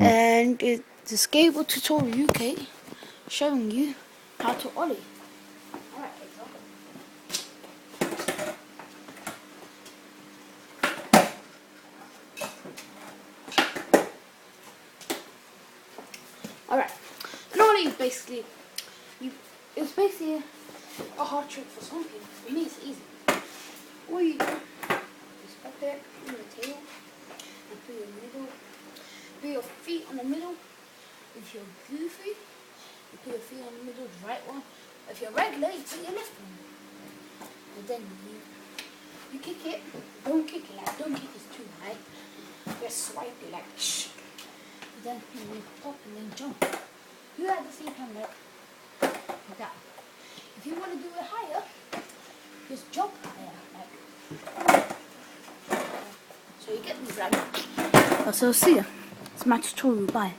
And it's the Skateboard Tutorial UK showing you how to ollie. Alright, Alright, an ollie is basically, it's basically a hard trick for some people. For me, it's easy. All you do is put it on the table and put your middle, put your feet on the middle. If you're goofy, you put your feet on the middle, the right one. If you're regular, you put your left one. And then you kick it. Don't kick it don't kick it too high. Just swipe it like shh. And then you pop and then jump. Do that at the same time like that. If you want to do it higher, just jump higher like. So you get these right. So see ya. It's my tutorial. Bye.